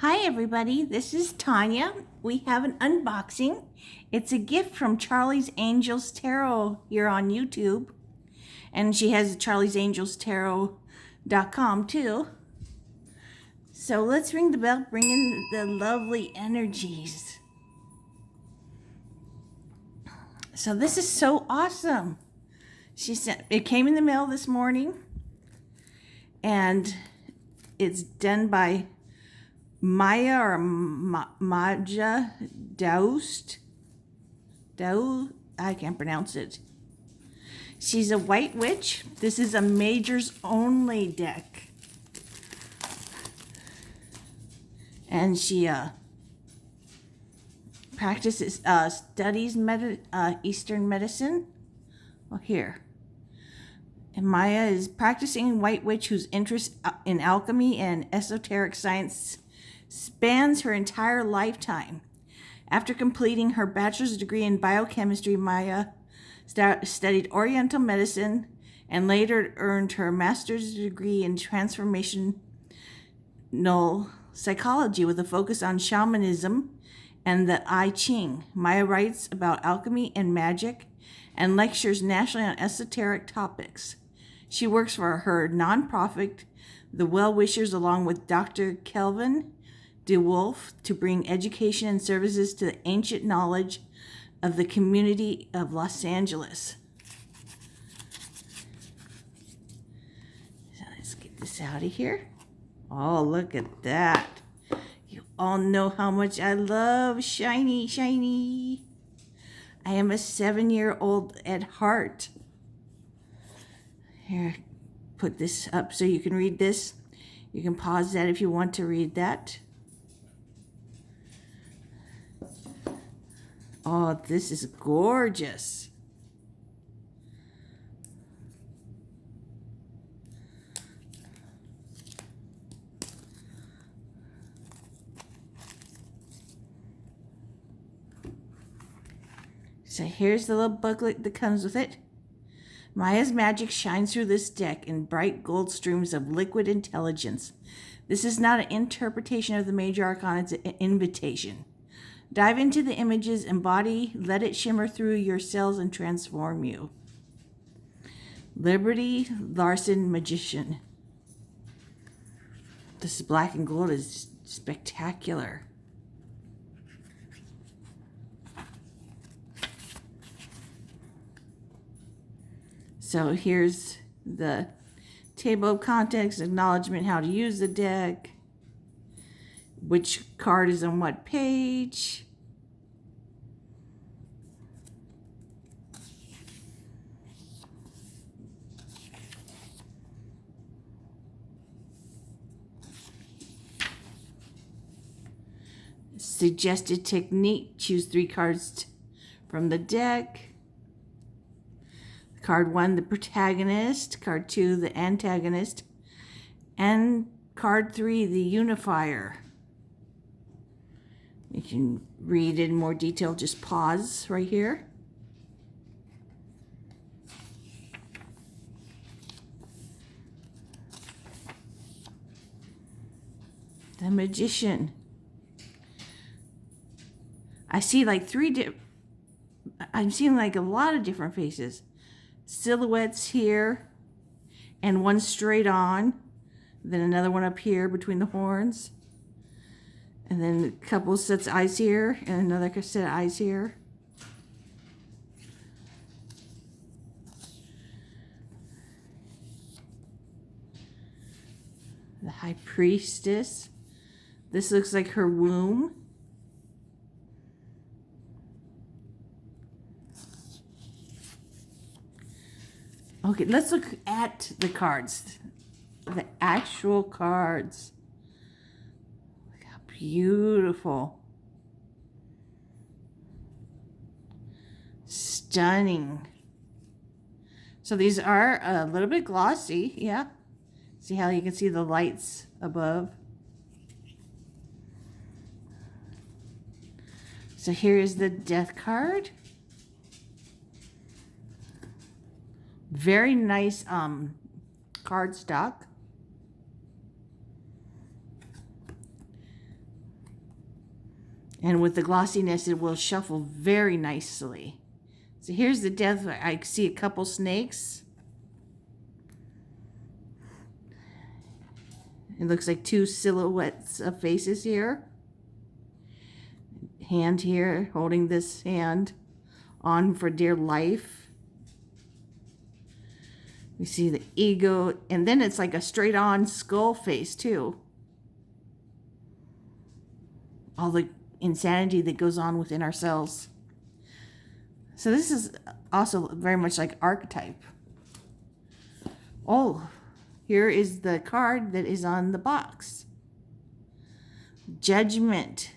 Hi everybody, this is Tanya. We have an unboxing. It's a gift from Charlie's Angels Tarot here on YouTube. And she has charlie'sangelstarot.com too. So let's ring the bell, bring in the lovely energies. So this is so awesome. It came in the mail this morning and it's done by Maya or Maja Daoust. I can't pronounce it. She's a white witch. This is a majors only deck. And she practices, studies Eastern medicine. Well, here. And Maya is practicing white witch whose interest in alchemy and esoteric science spans her entire lifetime. After completing her bachelor's degree in biochemistry, Maya studied Oriental medicine and later earned her master's degree in transformational psychology with a focus on shamanism and the I Ching. Maya writes about alchemy and magic and lectures nationally on esoteric topics. She works for her nonprofit, The Well-Wishers, along with Dr. Kelvin DeWolf to bring education and services to the ancient knowledge of the community of Los Angeles. So let's get this out of here. Oh, look at that. You all know how much I love shiny, shiny. I am a 7-year-old at heart. Here, put this up so you can read this. You can pause that if you want to read that. Oh, this is gorgeous. So here's the little booklet that comes with it. Maya's magic shines through this deck in bright gold streams of liquid intelligence. This is not an interpretation of the major arcana, it's an invitation. Dive into the images, embody, let it shimmer through your cells and transform you. Liberty Larson, Magician. This black and gold is spectacular. So here's the table of contents, acknowledgement, how to use the deck, which card is on what page. Suggested technique, choose 3 cards from the deck. Card 1, the protagonist. Card 2, the antagonist. And card 3, the unifier. You can read in more detail, just pause right here. The Magician. I see like I'm seeing like a lot of different faces. Silhouettes here, and one straight on, then another one up here between the horns, and then a couple sets of eyes here, and another set of eyes here. The High Priestess. This looks like her womb. Okay, let's look at the cards. The actual cards. Look how beautiful. Stunning. So these are a little bit glossy, yeah. See how you can see the lights above. So here is the Death card. Very nice cardstock. And with the glossiness, it will shuffle very nicely. So here's the death. I see a couple snakes. It looks like two silhouettes of faces here. Hand here, holding this hand on for dear life. We see the ego, and then it's like a straight on skull face too. All the insanity that goes on within ourselves. So this is also very much like archetype. Oh, here is the card that is on the box. Judgment.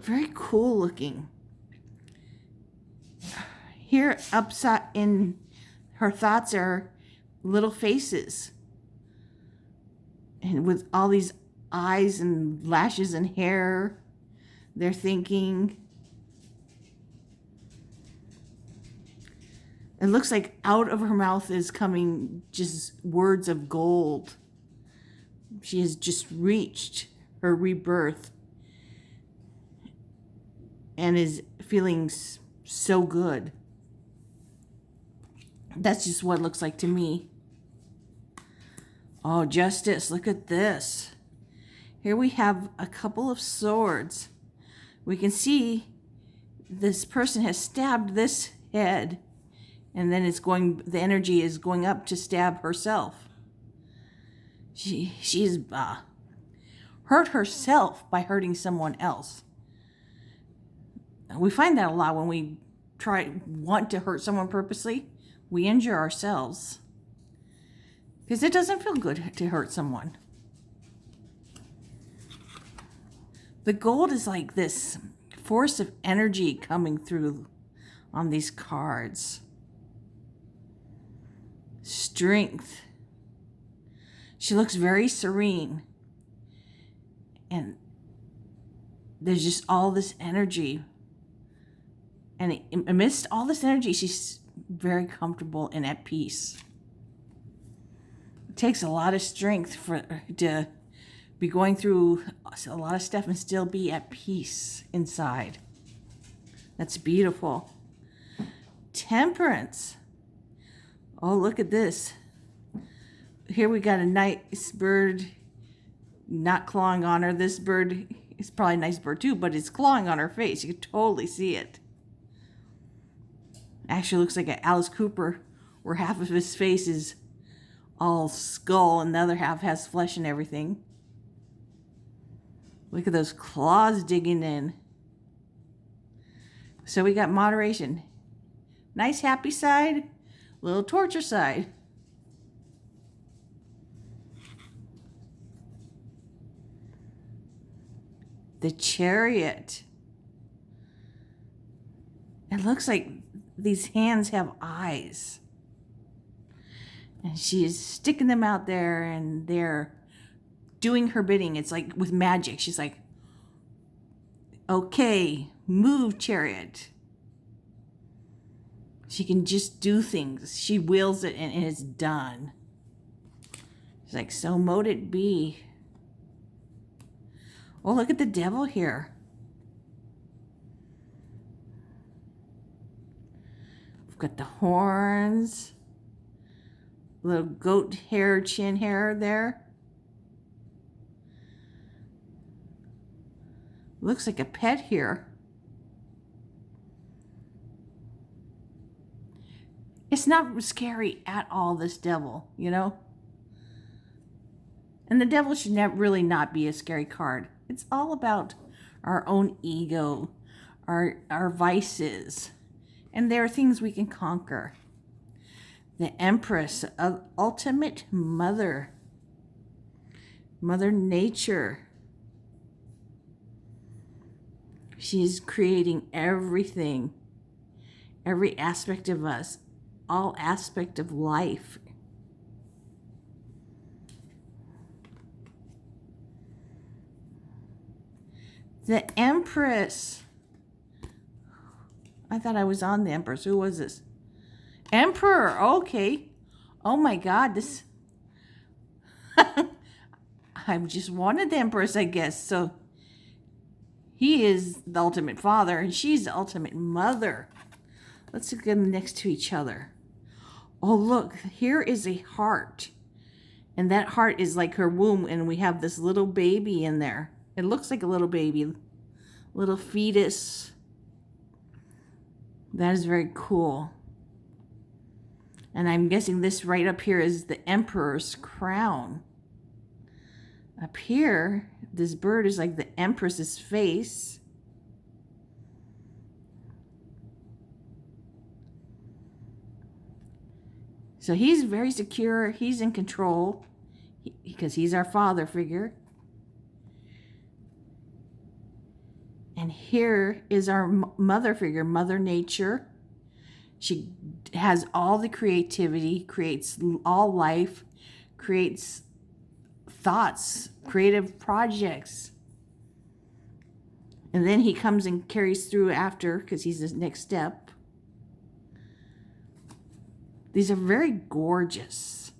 Very cool looking. Here upside in her thoughts are little faces. And with all these eyes and lashes and hair, they're thinking. It looks like out of her mouth is coming just words of gold. She has just reached her rebirth and is feeling so good. That's just what it looks like to me. Oh, Justice, look at this. Here we have a couple of swords. We can see this person has stabbed this head, and then the energy is going up to stab herself. She's hurt herself by hurting someone else. We find that a lot when we want to hurt someone purposely. We injure ourselves because it doesn't feel good to hurt someone. The gold is like this force of energy coming through on these cards. Strength. She looks very serene. And there's just all this energy. And amidst all this energy, she's very comfortable and at peace. It takes a lot of strength to be going through a lot of stuff and still be at peace inside. That's beautiful. Temperance. Oh, look at this. Here we got a nice bird not clawing on her. This bird is probably a nice bird too, but it's clawing on her face. You can totally see it. Actually looks like an Alice Cooper, where half of his face is all skull and the other half has flesh and everything. Look at those claws digging in. So we got moderation. Nice happy side, little torture side. The Chariot. It looks like these hands have eyes. And she's sticking them out there and they're doing her bidding. It's like with magic. She's like, okay, move, Chariot. She can just do things. She wills it and it's done. She's like, so mote it be. Oh, look at the devil here. We've got the horns. Little goat hair, chin hair there. Looks like a pet here. It's not scary at all, this devil, you know? And the devil should really not be a scary card. It's all about our own ego, our vices, and there are things we can conquer. The Empress, of ultimate mother, Mother Nature. She's creating everything, every aspect of us, all aspect of life. The Empress. I thought I was on the Empress. Who was this? Emperor. Okay. Oh my God. This. I just wanted the Empress, I guess. So He is the ultimate father, and she's the ultimate mother. Let's look at them next to each other. Oh, look, here is a heart. And that heart is like her womb, and we have this little baby in there. It looks like a little baby, little fetus. That is very cool. And I'm guessing this right up here is the Emperor's crown. Up here, this bird is like the Empress's face. So he's very secure. He's in control because he's our father figure. And here is our mother figure, Mother Nature. She has all the creativity, creates all life, creates thoughts, creative projects. And then he comes and carries through after because he's the next step. These are very gorgeous.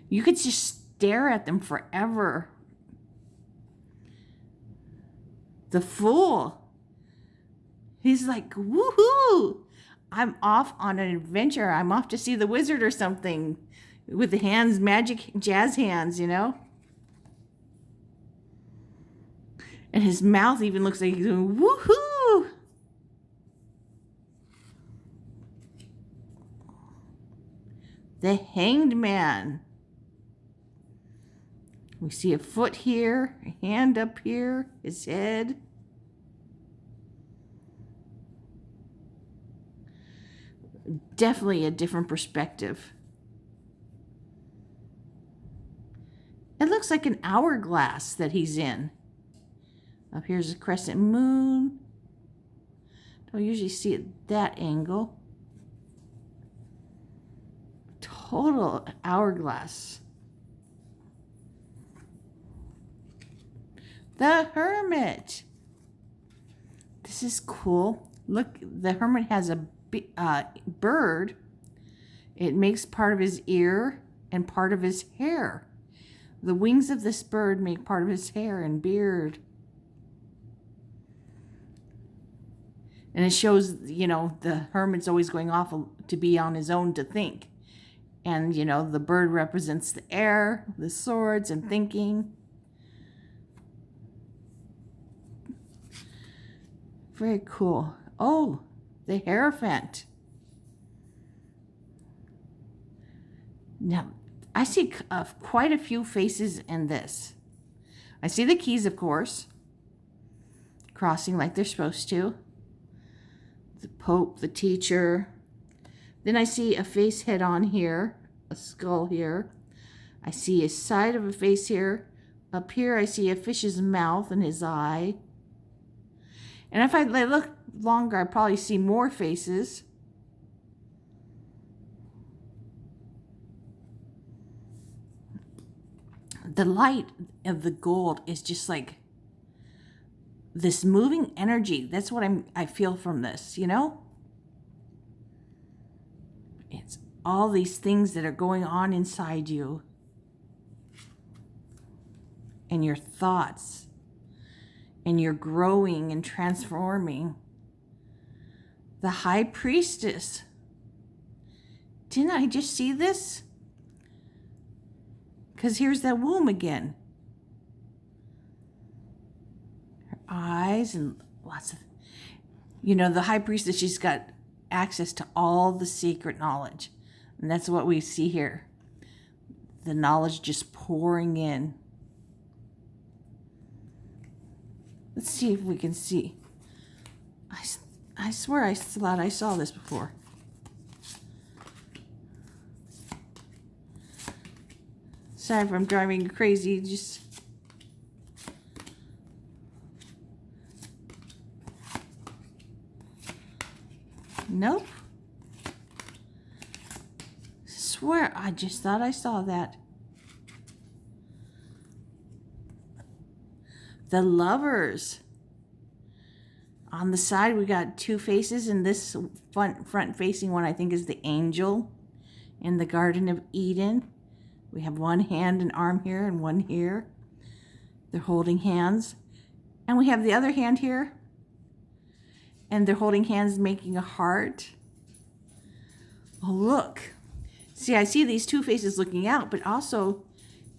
You could just stare at them forever. The Fool. He's like, woohoo! I'm off on an adventure. I'm off to see the wizard or something. With the hands, magic jazz hands, you know? And his mouth even looks like he's going, woohoo! The Hanged Man. We see a foot here, a hand up here, his head. Definitely a different perspective. It looks like an hourglass that he's in. Up here's a crescent moon. Don't usually see it that angle. Total hourglass. The Hermit. This is cool. Look, the Hermit has a bird. It makes part of his ear and part of his hair. The wings of this bird make part of his hair and beard. And it shows, you know, the hermit's always going off to be on his own to think. And, you know, the bird represents the air, the swords, and thinking. Very cool. Oh, the Fent. Now, I see quite a few faces in this. I see the keys, of course, crossing like they're supposed to. The Pope, the teacher. Then I see a face head on here, a skull here. I see a side of a face here. Up here I see a fish's mouth and his eye. And if I look longer, I probably see more faces. The light of the gold is just like this moving energy. That's what I feel from this, you know? It's all these things that are going on inside you. And your thoughts. And you're growing and transforming. The High Priestess. Didn't I just see this? Because here's that womb again. Her eyes and lots of... You know, the High Priestess, she's got access to all the secret knowledge. And that's what we see here. The knowledge just pouring in. Let's see if we can see. I swear I thought I saw this before. Sorry if I'm driving you crazy. Just nope. Swear I just thought I saw that. The Lovers. On the side we got two faces, and this front facing one I think is the angel in the Garden of Eden. We have one hand and arm here and one here. They're holding hands. And we have the other hand here. And they're holding hands, making a heart. Oh, look. See, I see these two faces looking out, but also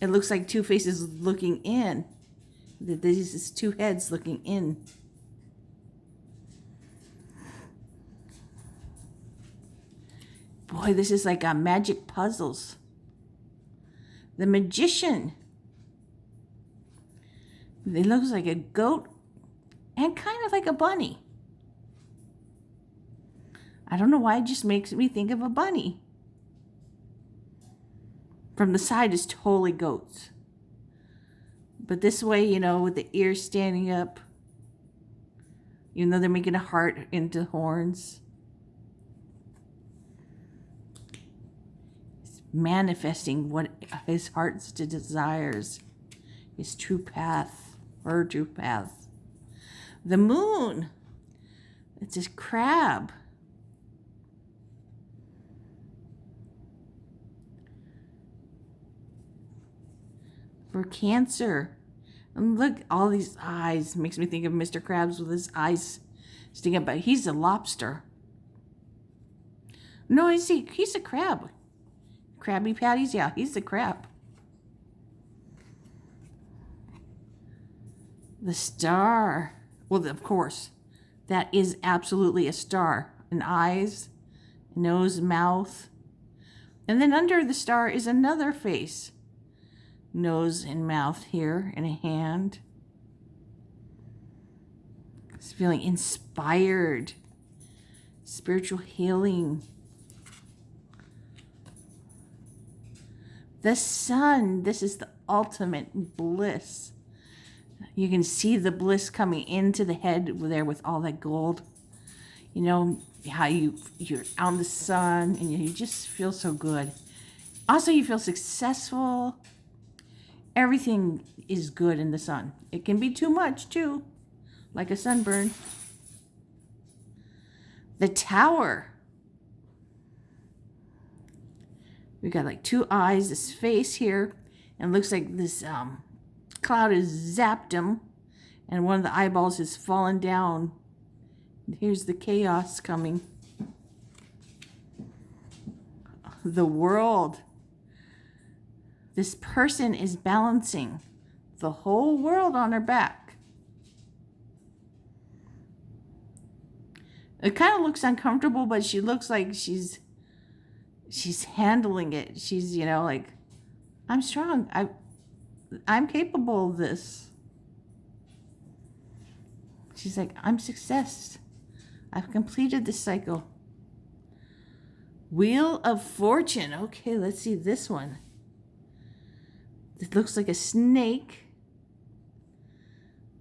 it looks like two faces looking in. This is two heads looking in. Boy, this is like a magic puzzles. The Magician. It looks like a goat and kind of like a bunny. I don't know why, it just makes me think of a bunny. From the side is totally goats. But this way, you know, with the ears standing up, even though they're making a heart into horns. It's manifesting what his heart's desires, his true path, her true path. The moon, it's a crab. For Cancer. And look, all these eyes. Makes me think of Mr. Krabs with his eyes sticking up. But he's a lobster. No, I see. He's a crab. Krabby Patties? Yeah, he's a crab. The star. Well, of course. That is absolutely a star. An eyes, nose, mouth. And then under the star is another face. Nose and mouth here, and a hand. It's feeling inspired. Spiritual healing. The sun. This is the ultimate bliss. You can see the bliss coming into the head there with all that gold. You know, how you're out in the sun and you just feel so good. Also, you feel successful. Everything is good in the sun. It can be too much too, like a sunburn. The Tower. We got like two eyes, this face here, and it looks like this cloud has zapped him, and one of the eyeballs has fallen down. Here's the chaos coming. The World. This person is balancing the whole world on her back. It kind of looks uncomfortable, but she looks like she's handling it. She's, you know, like, I'm strong. I'm capable of this. She's like, I'm success. I've completed this cycle. Wheel of Fortune. Okay, let's see this one. It looks like a snake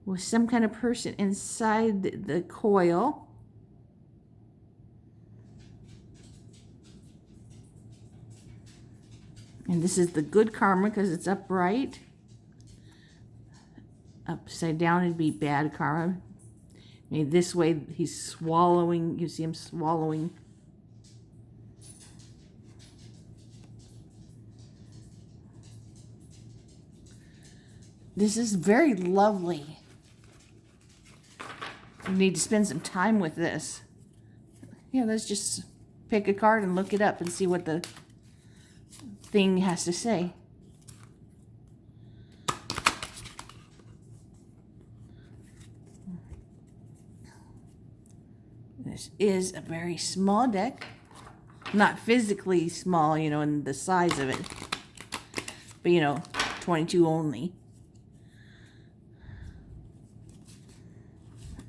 with some kind of person inside the coil. And this is the good karma because it's upright. Upside down it'd be bad karma. Maybe this way he's swallowing. You see him swallowing. This is very lovely. You need to spend some time with this. Yeah, let's just pick a card and look it up and see what the thing has to say. This is a very small deck. Not physically small, you know, in the size of it. But, you know, 22 only.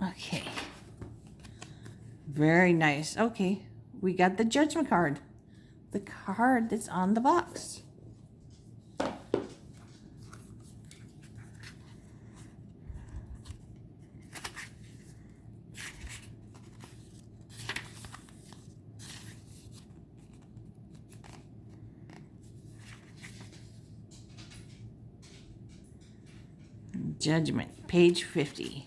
Okay. Very nice. Okay. We got the Judgment card. The card that's on the box. Judgment, page 50.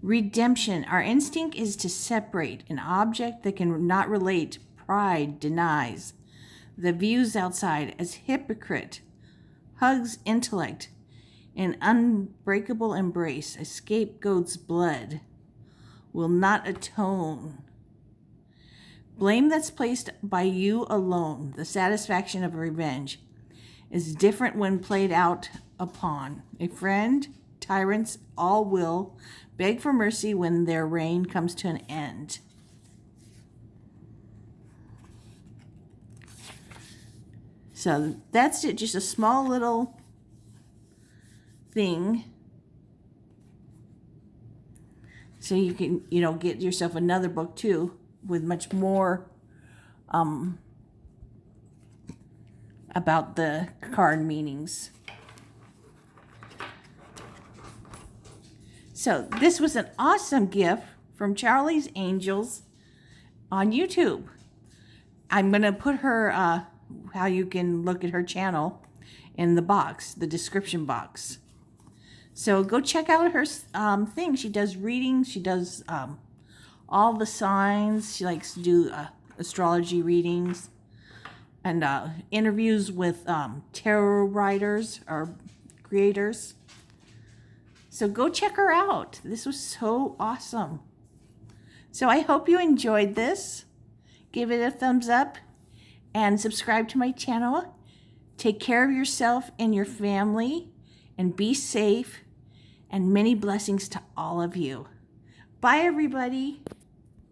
Redemption. Our instinct is to separate. An object that cannot relate. Pride denies. the views outside as hypocrite, hugs intellect, an unbreakable embrace, a scapegoat's blood will not atone. Blame that's placed by you alone, the satisfaction of revenge, is different when played out upon a friend. Tyrants all will beg for mercy when their reign comes to an end. So that's it, just a small little thing. So you can, get yourself another book too with much more about the card meanings. So this was an awesome gift from Charlie's Angels on YouTube. I'm going to put her, how you can look at her channel in the box, the description box. So go check out her thing. She does readings. She does all the signs. She likes to do astrology readings and interviews with tarot writers or creators. So go check her out. This was so awesome. So I hope you enjoyed this. Give it a thumbs up and subscribe to my channel. Take care of yourself and your family and be safe, and many blessings to all of you. Bye, everybody.